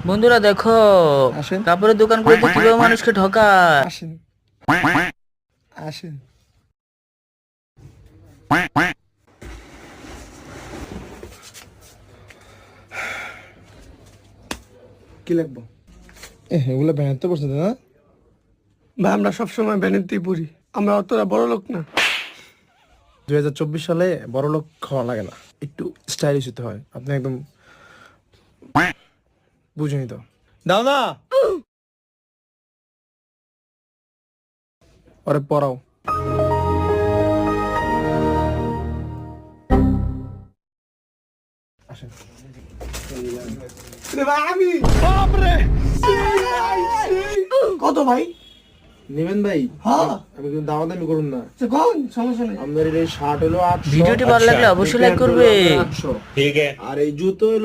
বন্ধুরা দেখো, আসেন কাপড়ের দোকান করে কিভাবে মানুষকে ঠকায়। আসেন আসেন। কি লাগবো? এগুলো ব্যানাতে পড়ছে না? ভাই আমরা সবসময় ভ্যানিতেই পড়ি, আমরা অতটা বড় লোক না। 2024 সালে বড় লোক খাওয়া লাগে না, একটু স্টাইলিশ হতে হয়। আপনি একদম বুঝুনি তো। দাও না, ওরে পড়াও। আসেন। আমি কত ভাই? নেবেন ভাই? হ্যাঁ আমি কিন্তু দামাদামি করুন না। কোন সমস্যা নেই। আপনার এই শার্ট হলো 800, ভিডিওটি ভালো লাগলে অবশ্যই লাইক করবে। 800, আর এই জুতো হলো